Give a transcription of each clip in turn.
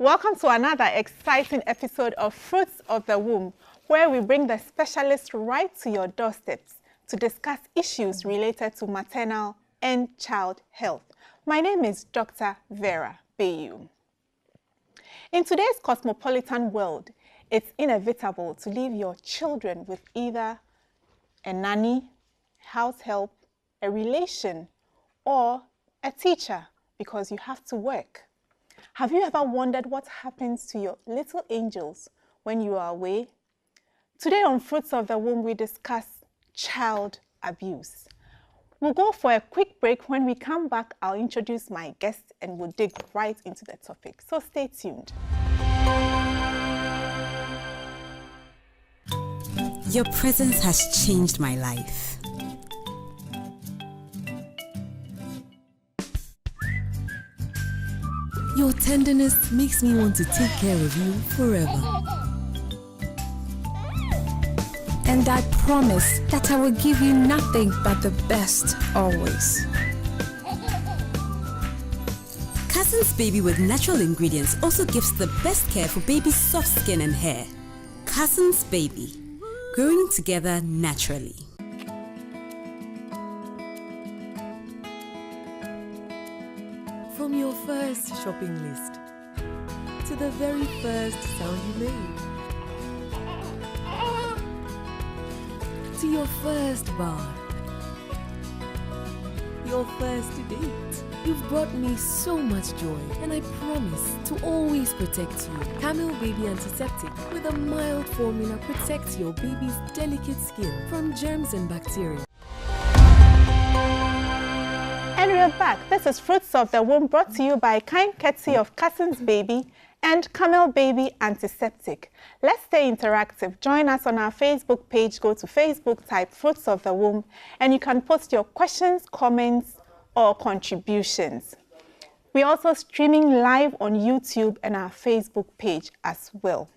Welcome to another exciting episode of Fruits of the Womb, where we bring the specialist right to your doorsteps to discuss issues related to maternal and child health. My name is Dr. Vera Bayu. In today's cosmopolitan world, it's inevitable to leave your children with either a nanny, house help, a relation, or a teacher because you have to work. Have you ever wondered what happens to your little angels when you are away? Today on Fruits of the Womb, we discuss child abuse. We'll go for a quick break. When we come back, I'll introduce my guest and we'll dig right into the topic. So stay tuned. Your presence has changed my life. Your tenderness makes me want to take care of you forever. And I promise that I will give you nothing but the best always. Cousin's Baby with natural ingredients also gives the best care for baby's soft skin and hair. Cousin's Baby, growing together naturally. From your first shopping list to the very first sound you made, to your first bath, your first date, you've brought me so much joy, and I promise to always protect you. Camel Baby Antiseptic with a mild formula protects your baby's delicate skin from germs and bacteria. And we're back. This is Fruits of the Womb, brought to you by kind courtesy of Cousin's Baby and Camel Baby Antiseptic. Let's stay interactive. Join us on our Facebook page. Go to Facebook, type Fruits of the Womb, and you can post your questions, comments, or contributions. We're also streaming live on YouTube and our Facebook page as well.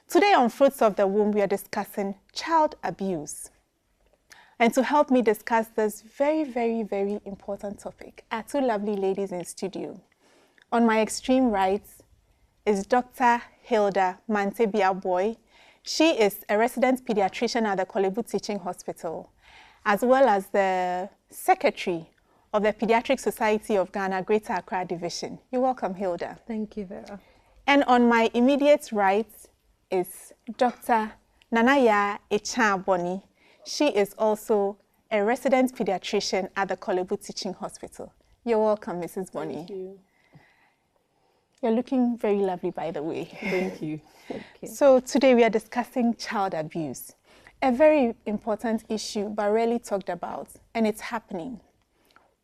Today on Fruits of the Womb, we are discussing child abuse. And to help me discuss this very, very, very important topic are two lovely ladies in studio. On my extreme right is Dr. Hilda Mantebia-Boy. She is a resident pediatrician at the Kolebu Teaching Hospital, as well as the secretary of the Pediatric Society of Ghana, Greater Accra Division. You're welcome, Hilda. Thank you, Vera. And on my immediate right is Dr. Nanaya Echaboni. She is also a resident pediatrician at the Kolebu Teaching Hospital. You're welcome, Mrs. Bonnie. Thank you. You're looking very lovely, by the way. Thank you. Thank you. So today we are discussing child abuse, a very important issue but rarely talked about, and it's happening.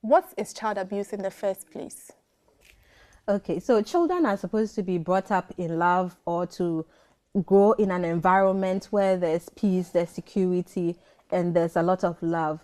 What is child abuse in the first place? Okay, so children are supposed to be brought up in love or to grow in an environment where there's peace, there's security, and there's a lot of love.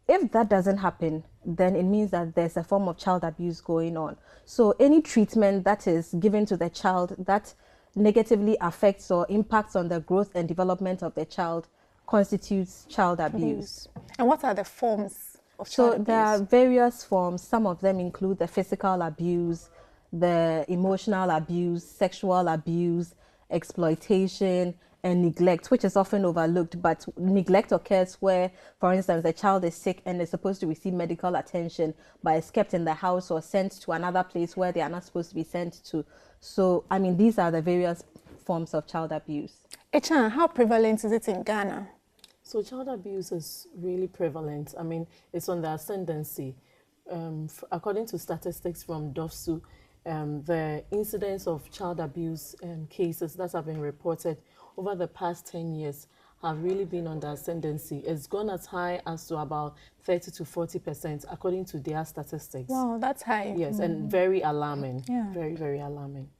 If that doesn't happen, then it means that there's a form of child abuse going on. So any treatment that is given to the child that negatively affects or impacts on the growth and development of the child constitutes child abuse. And what are the forms of child abuse? There are various forms. Some of them include the physical abuse, the emotional abuse, sexual abuse, exploitation, and neglect, which is often overlooked. But neglect occurs where, for instance, the child is sick and is supposed to receive medical attention, but is kept in the house or sent to another place where they are not supposed to be sent to. So, I mean, these are the various forms of child abuse. Echan, how prevalent is it in Ghana? So child abuse is really prevalent. I mean, it's on the ascendancy. According to statistics from DOFSU, the incidence of child abuse cases that have been reported over the past 10 years have really been on the ascendancy. It's gone as high as to about 30 to 40% according to their statistics. Wow, that's high. Yes, and very alarming. Yeah. Very, very alarming.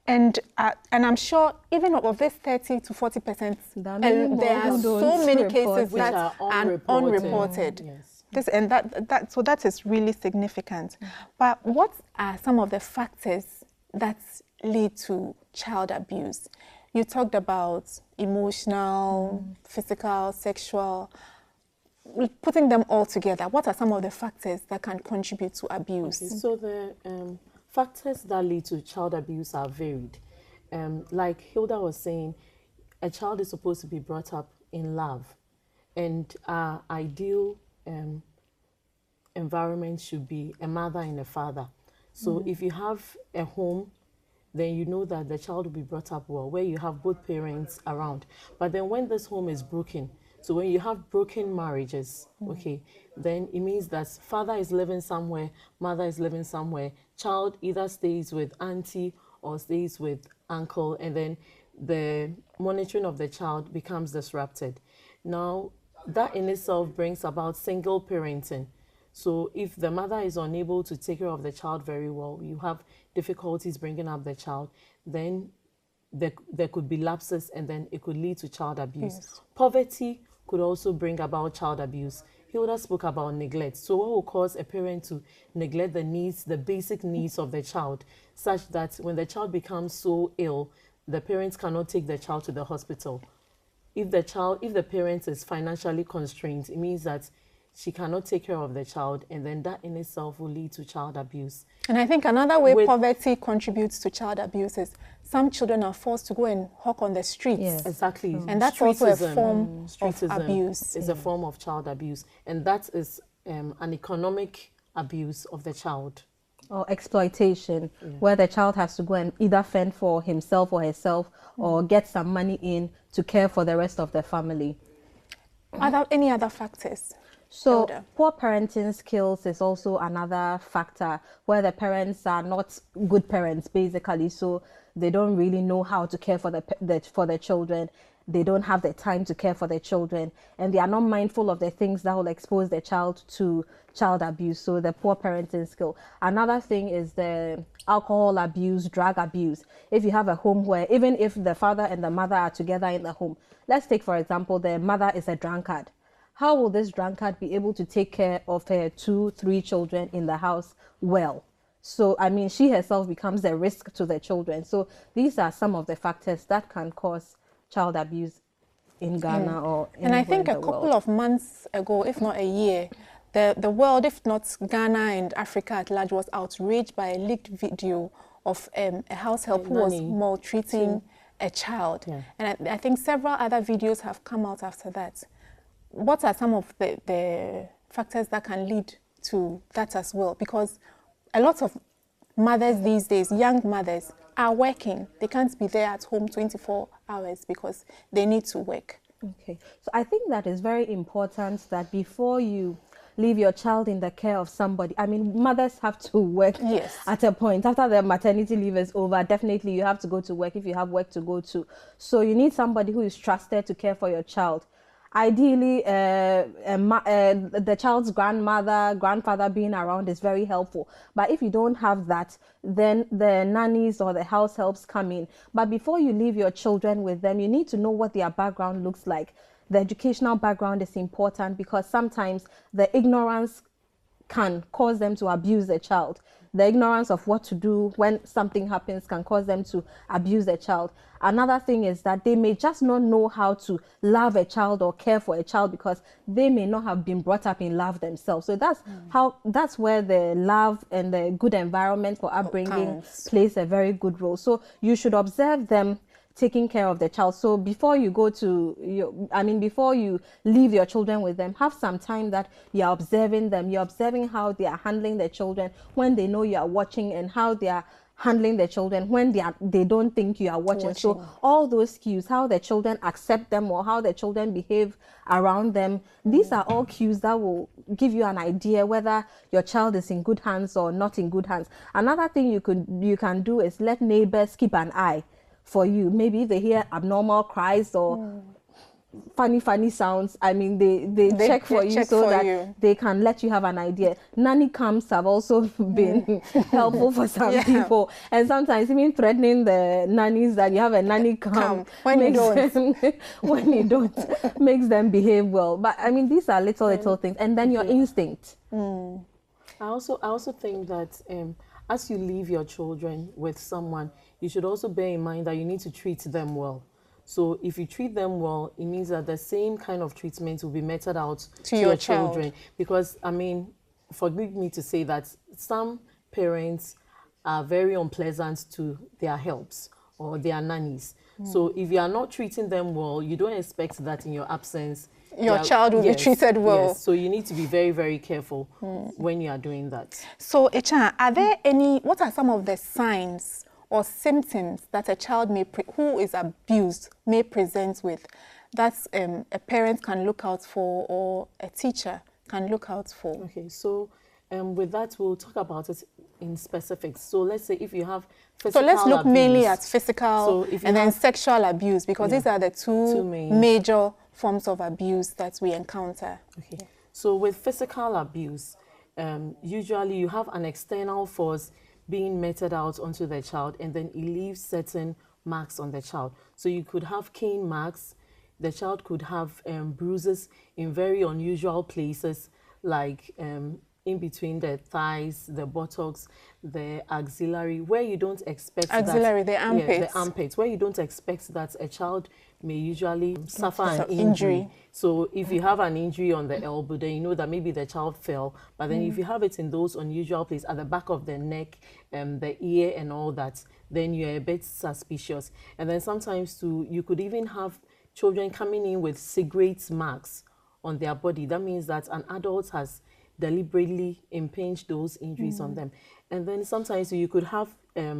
And I'm sure even of this 30 to 40%, there are so many cases that are unreported. Yes. So that is really significant. But what are some of the factors that lead to child abuse? You talked about emotional, physical, sexual. Putting them all together, what are some of the factors that can contribute to abuse? Okay, so the factors that lead to child abuse are varied. Like Hilda was saying, a child is supposed to be brought up in love, and our ideal environment should be a mother and a father. So if you have a home, then you know that the child will be brought up well, where you have both parents around. But then when this home is broken, so when you have broken marriages, okay, then it means that father is living somewhere, mother is living somewhere, child either stays with auntie or stays with uncle, and then the monitoring of the child becomes disrupted. Now, that in itself brings about single parenting. So if the mother is unable to take care of the child very well, you have difficulties bringing up the child, then there could be lapses, and then it could lead to child abuse. Yes. Poverty could also bring about child abuse. Hilda spoke about neglect. So what will cause a parent to neglect the needs, the basic needs of the child, such that when the child becomes so ill, the parents cannot take the child to the hospital. If the parent is financially constrained, it means that she cannot take care of the child, and then that in itself will lead to child abuse. And I think another way poverty contributes to child abuse is some children are forced to go and hawk on the streets. Yes. Exactly. And that's also a form of abuse. Is a form of child abuse, and that is an economic abuse of the child. Or exploitation, where the child has to go and either fend for himself or herself, or get some money in to care for the rest of the family. Any other factors? So Hilda? poor parenting skills is also another factor, where the parents are not good parents, basically. So they don't really know how to care for the children. They don't have the time to care for their children, and they are not mindful of the things that will expose their child to child abuse. So the poor parenting skill. Another thing is the alcohol abuse, drug abuse. If you have a home where even if the father and the mother are together in the home, let's take for example the mother is a drunkard. How will this drunkard be able to take care of her 2-3 children in the house well? So, I mean, she herself becomes a risk to the children. So these are some of the factors that can cause child abuse in Ghana or And I think a couple of months ago, if not a year, the world, if not Ghana and Africa at large, was outraged by a leaked video of a house help who was maltreating a child. Yeah. And I think several other videos have come out after that. What are some of the factors that can lead to that as well? Because a lot of mothers these days, young mothers, are working. They can't be there at home 24 hours because they need to work. Okay. So I think that is very important that before you leave your child in the care of somebody, I mean, mothers have to work at a point. After the maternity leave is over, definitely you have to go to work if you have work to go to. So you need somebody who is trusted to care for your child. Ideally, the child's grandfather being around is very helpful. But if you don't have that, then the nannies or the house helps come in. But before you leave your children with them, you need to know what their background looks like. The educational background is important because sometimes the ignorance can cause them to abuse the child. The ignorance of what to do when something happens can cause them to abuse a child. Another thing is that they may just not know how to love a child or care for a child because they may not have been brought up in love themselves. So that's where the love and the good environment for upbringing plays a very good role. So you should observe them taking care of the child. So before you go to before you leave your children with them, have some time that you're observing them. You're observing how they are handling their children when they know you are watching, and how they are handling their children when they don't think you are watching. So all those cues, how the children accept them or how the children behave around them, these are all cues that will give you an idea whether your child is in good hands or not in good hands. Another thing you can do is let neighbors keep an eye for you. Maybe if they hear abnormal cries or funny sounds, I mean, they check for you so that they can let you have an idea. Nanny camps have also been helpful for some people, and sometimes even threatening the nannies that you have a nanny camp when you don't makes them behave well. But I mean, these are little things, and then your instinct. I also think that as you leave your children with someone, you should also bear in mind that you need to treat them well. So if you treat them well, it means that the same kind of treatment will be meted out to your children. Because, I mean, forgive me to say that some parents are very unpleasant to their helps or their nannies. So if you are not treating them well, you don't expect that in your absence your child will be treated well. Yes, so you need to be very, very careful when you are doing that. So, Echan, what are some of the signs or symptoms that a child who is abused may present with that a parent can look out for or a teacher can look out for? Okay, so with that, we'll talk about it in specifics. So let's say if you have physical abuse. So let's look abuse, mainly at physical and then sexual abuse, because these are the two major forms of abuse that we encounter. Okay, so with physical abuse, usually you have an external force being meted out onto the child, and then it leaves certain marks on the child. So you could have cane marks, the child could have bruises in very unusual places, like in between the thighs, the buttocks, the axillary, where you don't expect the armpits. Yeah, the armpits, where you don't expect that a child may usually suffer an injury. So if you have an injury on the elbow, then you know that maybe the child fell. But then if you have it in those unusual places, at the back of the neck, the ear and all that, then you're a bit suspicious. And then sometimes too, you could even have children coming in with cigarette marks on their body. That means that an adult has deliberately impinged those injuries on them. And then sometimes you could have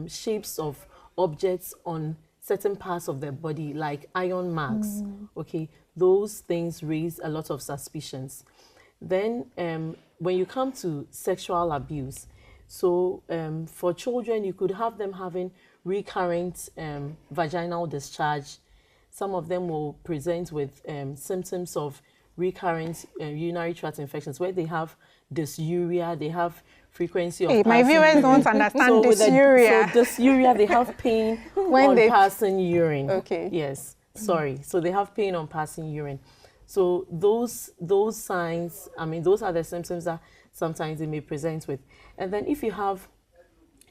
shapes of objects on certain parts of their body, like iron marks. Okay, those things raise a lot of suspicions. Then when you come to sexual abuse, so for children, you could have them having recurrent vaginal discharge. Some of them will present with symptoms of recurrent urinary tract infections, where they have dysuria, they have frequency of my viewers don't understand dysuria. So dysuria, they have pain when on passing urine. Okay. Yes, sorry. So they have pain on passing urine. So those signs, I mean, those are the symptoms that sometimes they may present with. And then if you have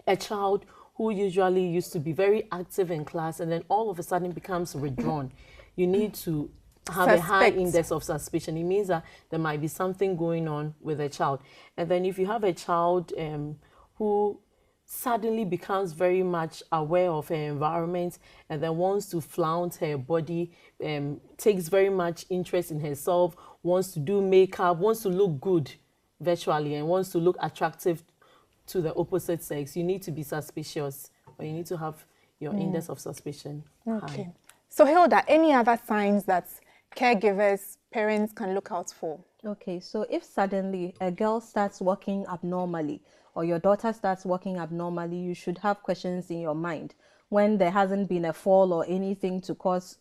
a child who usually used to be very active in class and then all of a sudden becomes withdrawn, you need to have a high index of suspicion. It means that there might be something going on with a child. And then if you have a child who suddenly becomes very much aware of her environment and then wants to flaunt her body, takes very much interest in herself, wants to do makeup, wants to look good virtually, and wants to look attractive to the opposite sex, you need to be suspicious, or you need to have your index of suspicion high. So Hilda, any other signs that caregivers, parents can look out for? Okay, so if suddenly a girl starts walking abnormally or your daughter starts walking abnormally, you should have questions in your mind. When there hasn't been a fall or anything to cause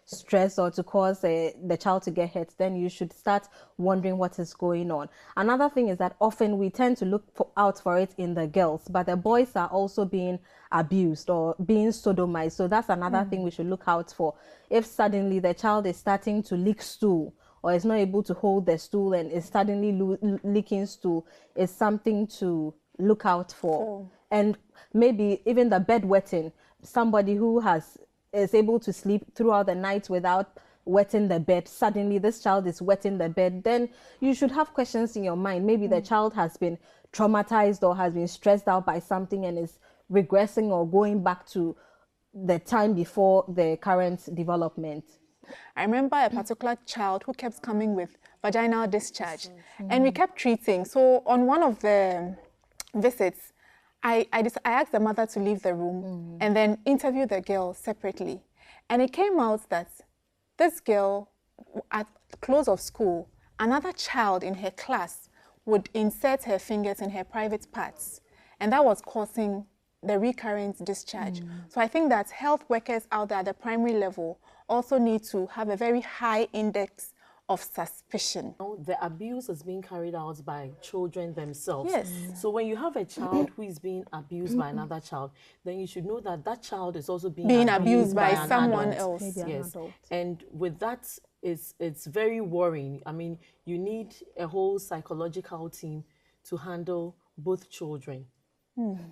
stress or to cause the child to get hurt, then you should start wondering what is going on. Another thing is that often we tend to look out for it in the girls, but the boys are also being abused or being sodomized. So that's another thing we should look out for. If suddenly the child is starting to leak stool or is not able to hold the stool and is suddenly leaking stool, it's something to look out for. And maybe even the bedwetting, somebody who is able to sleep throughout the night without wetting the bed, suddenly this child is wetting the bed, then you should have questions in your mind. Maybe the child has been traumatized or has been stressed out by something and is regressing or going back to the time before the current development. I remember a particular child who kept coming with vaginal discharge, and we kept treating. So on one of the visits, I asked the mother to leave the room and then interview the girl separately. And it came out that this girl, at the close of school, another child in her class would insert her fingers in her private parts. And that was causing the recurrent discharge. So I think that health workers out there at the primary level also need to have a very high index of suspicion. The abuse is being carried out by children themselves. Yes. So when you have a child who is being abused by another child, then you should know that that child is also being abused by someone adult. else. Yes. And with that, it's very worrying. I mean, you need a whole psychological team to handle both children.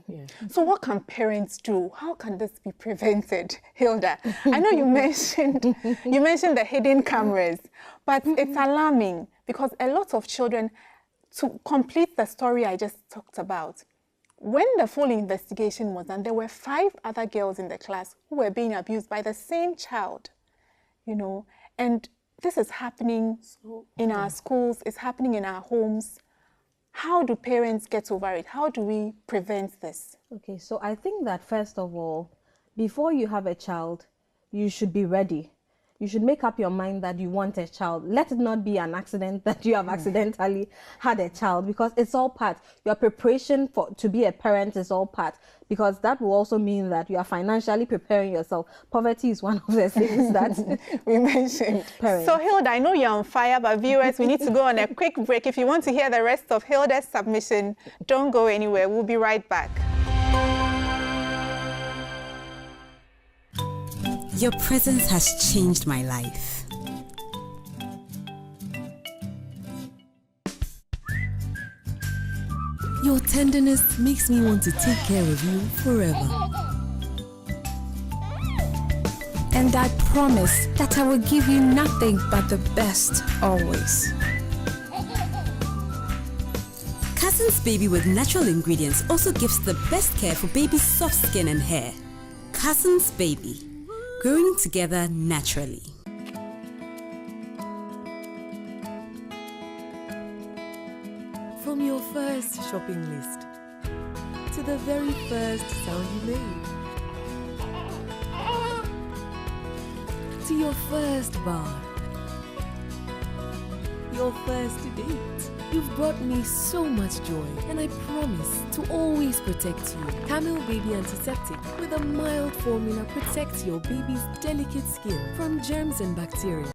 Yeah. So what can parents do? How can this be prevented, Hilda? I know you mentioned the hidden cameras, but it's alarming because a lot of children, to complete the story I just talked about, when the full investigation was done, there were 5 other girls in the class who were being abused by the same child, you know, and this is happening in our schools, it's happening in our homes. How do parents get over it? How do we prevent this? Okay, so I think that first of all, before you have a child, you should be ready. You should make up your mind that you want a child. Let it not be an accident that you have accidentally had a child, because it's all part. Your preparation to be a parent is all part, because that will also mean that you are financially preparing yourself. Poverty is one of the things that we mentioned. Parents. So Hilda, I know you're on fire, but viewers, we need to go on a quick break. If you want to hear the rest of Hilda's submission, don't go anywhere. We'll be right back. Your presence has changed my life. Your tenderness makes me want to take care of you forever. And I promise that I will give you nothing but the best always. Cousins Baby with natural ingredients also gives the best care for baby's soft skin and hair. Cousins Baby, growing together naturally. From your first shopping list to the very first sound you made, to your first bar, your first date. You've brought me so much joy, and I promise to always protect you. Camel Baby Antiseptic with a mild formula protects your baby's delicate skin from germs and bacteria.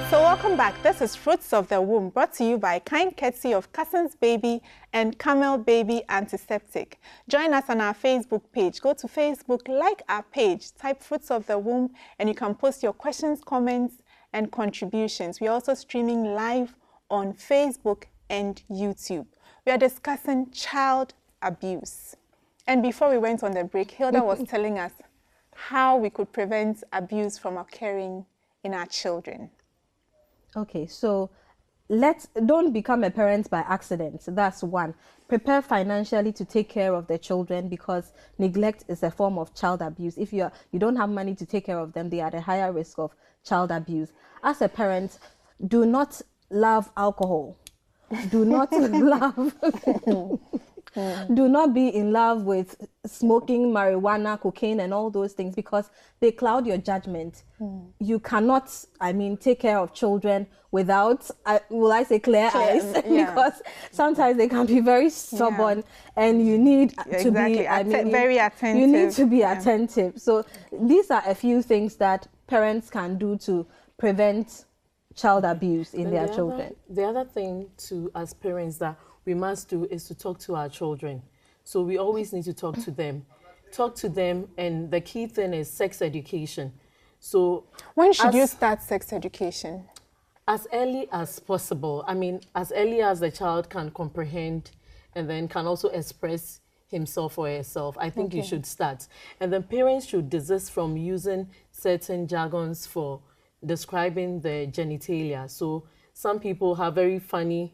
So welcome back. This is Fruits of the Womb, brought to you by kind courtesy of Cousins Baby and Camel Baby Antiseptic. Join us on our Facebook page. Go to Facebook, like our page, type Fruits of the Womb, and you can post your questions, comments, and contributions. We're also streaming live on Facebook and YouTube. We are discussing child abuse. And before we went on the break, Hilda was telling us how we could prevent abuse from occurring in our children. Okay, so don't become a parent by accident. That's one. Prepare financially to take care of the children, because neglect is a form of child abuse. If you don't have money to take care of them, they are at a higher risk of child abuse. As a parent, do not love alcohol. Do not do not be in love with smoking marijuana, cocaine, and all those things, because they cloud your judgment. You cannot, take care of children without, clear eyes, yeah. because sometimes they can be very stubborn, and you need to be, very attentive. You need to be attentive. So these are a few things that parents can do to prevent child abuse in their children. The other thing too, as parents, that we must do is to talk to our children. So we always need to talk to them. Talk to them, and the key thing is sex education. So when should you start sex education? As early as possible. As early as the child can comprehend and then can also express himself or herself. I think you should start. And then parents should desist from using certain jargons for describing the genitalia. So some people have very funny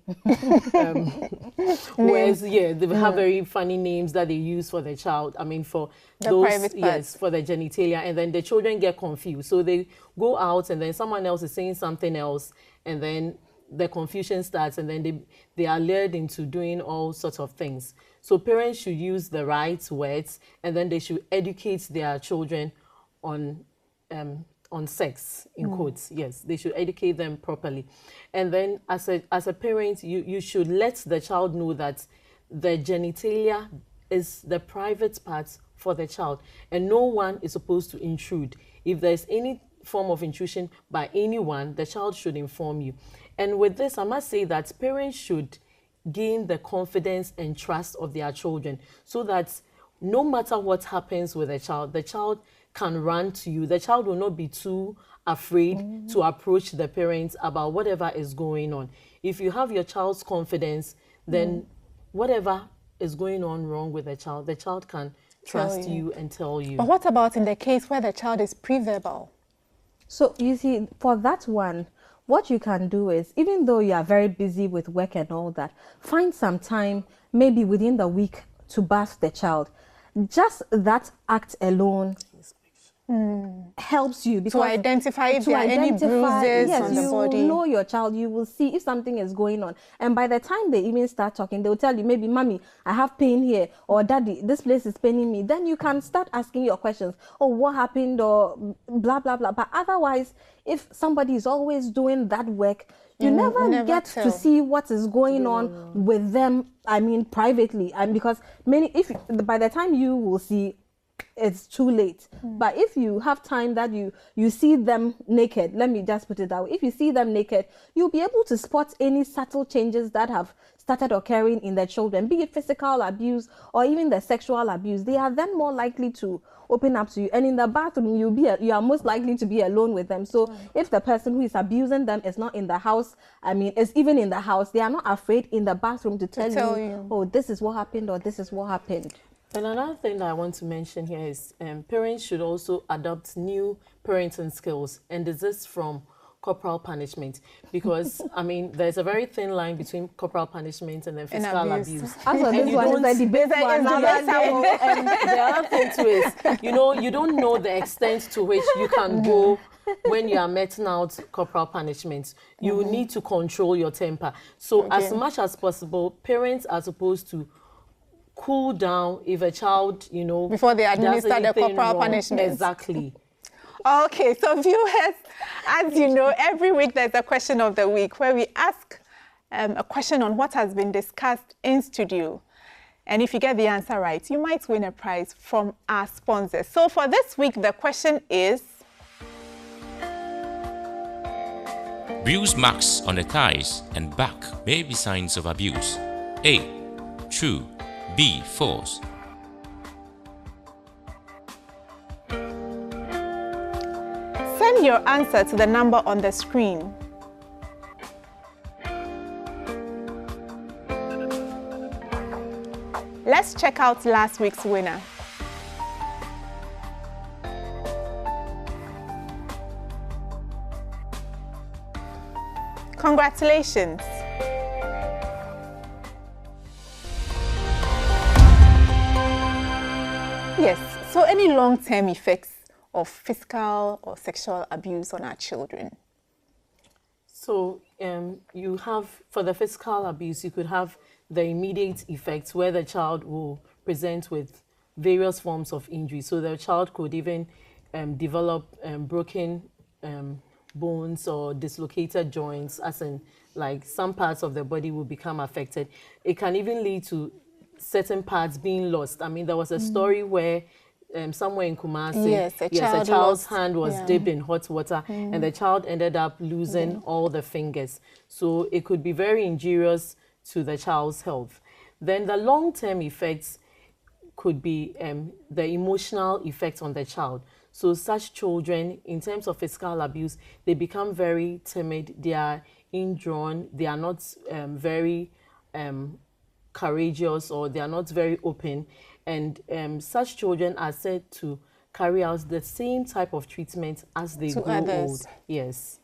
words. Yeah, they have very funny names that they use for the child. For those, private parts. for the genitalia, and then the children get confused. So they go out, and then someone else is saying something else, and then the confusion starts, and then they are lured into doing all sorts of things. So parents should use the right words, and then they should educate their children on sex, in quotes. Yes, they should educate them properly. And then as a parent, you should let the child know that the genitalia is the private part for the child, and no one is supposed to intrude. If there's any form of intrusion by anyone, the child should inform you. And with this, I must say that parents should gain the confidence and trust of their children, so that no matter what happens with the child can run to you. The child will not be too afraid to approach the parents about whatever is going on. If you have your child's confidence, then whatever is going on wrong with the child can trust you and tell you. But what about in the case where the child is pre-verbal? So you see, for that one, what you can do is, even though you are very busy with work and all that, find some time, maybe within the week, to bath the child. Just that act alone helps you, because to identify if there are any bruises on the body. You know your child, you will see if something is going on, and by the time they even start talking, they'll tell you, maybe, mommy, I have pain here, or daddy, this place is paining me. Then you can start asking your questions. Oh, what happened, or blah blah blah. But otherwise, if somebody is always doing that work, you never get to see what is going on with them, I mean, privately. And because by the time you will see, it's too late. But if you have time that you see them naked, let me just put it that way, if you see them naked, you'll be able to spot any subtle changes that have started occurring in the children, be it physical abuse or even the sexual abuse. They are then more likely to open up to you. And in the bathroom, you are most likely to be alone with them. So if the person who is abusing them is not in the house, I mean, is even in the house, they are not afraid in the bathroom to tell you, oh, this is what happened, or this is what happened. And another thing that I want to mention here is parents should also adopt new parenting skills and desist from corporal punishment, because I mean, there's a very thin line between corporal punishment and then physical abuse. Also, this one is the debate one. And the other thing too is, you don't know the extent to which you can go when you are meting out corporal punishment. You need to control your temper. So as much as possible, parents are supposed to cool down if a child, before they administer the corporal punishment. Exactly. Okay, so viewers, as you know, every week there's a question of the week where we ask a question on what has been discussed in studio. And if you get the answer right, you might win a prize from our sponsors. So for this week, the question is... Bruise marks on the thighs and back may be signs of abuse. A. True. B. False. Send your answer to the number on the screen. Let's check out last week's winner. Congratulations! Yes, so any long-term effects of physical or sexual abuse on our children? So you have, for the physical abuse, you could have the immediate effects where the child will present with various forms of injury. So the child could even develop broken bones or dislocated joints, as in like some parts of the body will become affected. It can even lead to certain parts being lost. I mean, there was a story where somewhere in Kumasi, a child's hand was dipped in hot water and the child ended up losing all the fingers. So it could be very injurious to the child's health. Then the long-term effects could be the emotional effects on the child. So such children, in terms of physical abuse, they become very timid, they are indrawn, they are not very courageous, or they are not very open. And such children are said to carry out the same type of treatment as they grow old. Yes.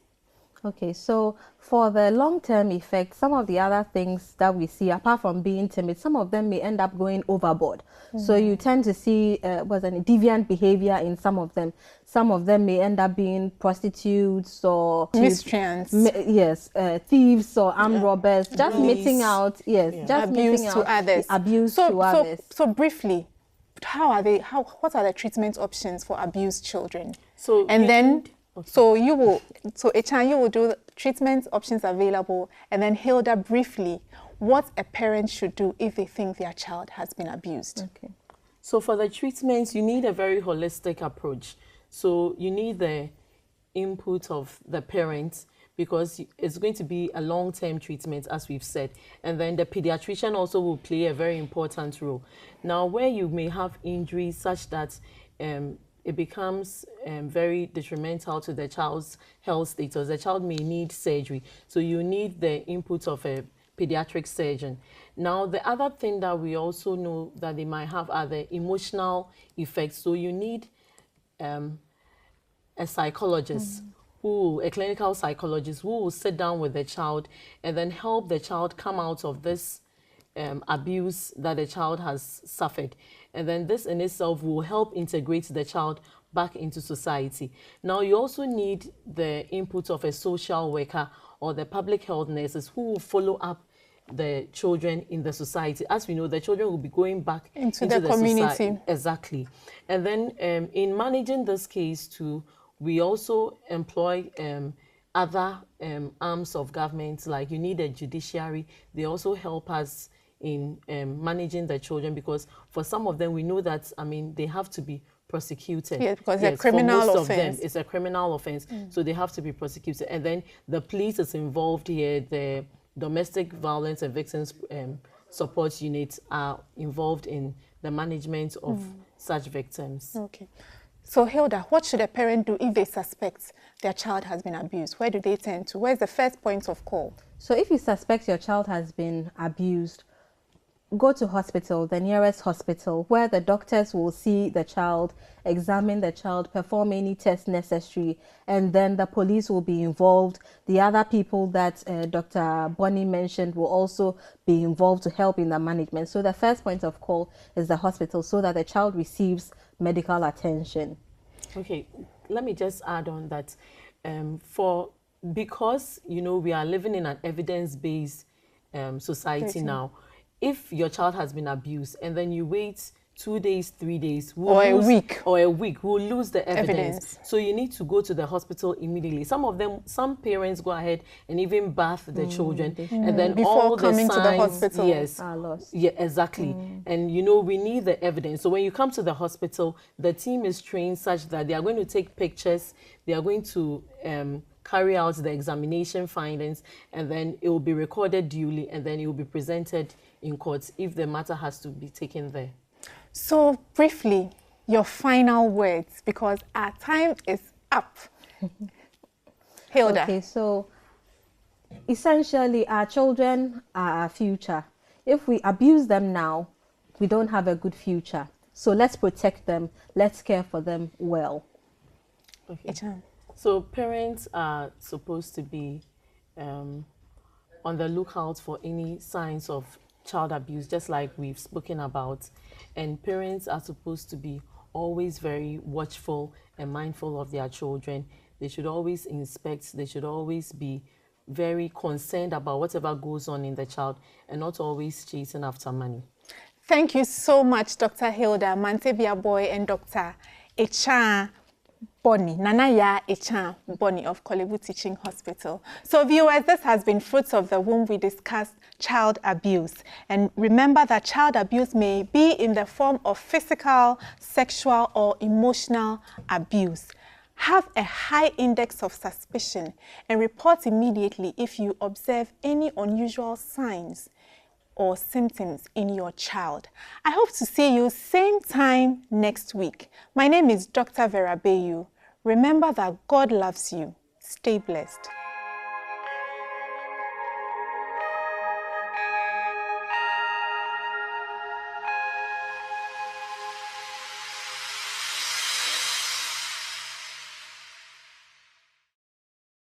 Okay, so for the long-term effect, some of the other things that we see, apart from being timid, some of them may end up going overboard. So you tend to see deviant behavior in some of them. Some of them may end up being prostitutes or miscreants. Thieves or armed robbers, just meeting out. Just abuse to others. Abuse to others. So briefly, what are the treatment options for abused children? So you will do treatment options available, and then Hilda, briefly, what a parent should do if they think their child has been abused. Okay. So for the treatments, you need a very holistic approach. So you need the input of the parents, because it's going to be a long-term treatment, as we've said. And then the pediatrician also will play a very important role. Now, where you may have injuries such that it becomes very detrimental to the child's health status, the child may need surgery. So you need the input of a pediatric surgeon. Now, the other thing that we also know that they might have are the emotional effects. So you need a psychologist a clinical psychologist who will sit down with the child and then help the child come out of this abuse that the child has suffered. And then this in itself will help integrate the child back into society. Now, you also need the input of a social worker or the public health nurses who will follow up the children in the society. As we know, the children will be going back into the community. Society. Exactly. And then in managing this case too, we also employ other arms of government, like you need a judiciary. They also help us in managing the children, because for some of them, we know that, I mean, they have to be prosecuted. Yes, because it's a criminal for most offense. of them, it's a criminal offense, so they have to be prosecuted. And then the police is involved here, the domestic violence and victims support units are involved in the management of such victims. Okay. So Hilda, what should a parent do if they suspect their child has been abused? Where do they turn to? Where's the first point of call? So if you suspect your child has been abused, go to hospital, the nearest hospital, where the doctors will see the child, examine the child, perform any tests necessary, and then the police will be involved. The other people that Dr. Bonnie mentioned will also be involved to help in the management. So the first point of call is the hospital, so that the child receives medical attention. Okay, let me just add on that because, you know, we are living in an evidence-based society now. If your child has been abused and then you wait 2 days, 3 days, a week, we'll lose the evidence. So you need to go to the hospital immediately. Some parents go ahead and even bath the children, and then before all coming the to the hospital, yes, are lost. Yeah, exactly. And you know, we need the evidence. So when you come to the hospital, the team is trained such that they are going to take pictures, they are going to carry out the examination findings, and then it will be recorded duly, and then it will be presented in court if the matter has to be taken there. So briefly, your final words, because our time is up. Hilda. Okay, so essentially our children are our future. If we abuse them now, we don't have a good future. So let's protect them, let's care for them well. Okay. So parents are supposed to be on the lookout for any signs of child abuse, just like we've spoken about. And parents are supposed to be always very watchful and mindful of their children. They should always inspect, they should always be very concerned about whatever goes on in the child, and not always chasing after money. Thank you so much, Dr. Hilda Mantebia Boy and Dr. Echa Bonnie, Nanaya Echa Bonnie of Kolebu Teaching Hospital. So viewers, this has been Fruits of the Womb. We discussed child abuse. And remember that child abuse may be in the form of physical, sexual, or emotional abuse. Have a high index of suspicion and report immediately if you observe any unusual signs or symptoms in your child. I hope to see you same time next week. My name is Dr. Vera Bayu. Remember that God loves you. Stay blessed.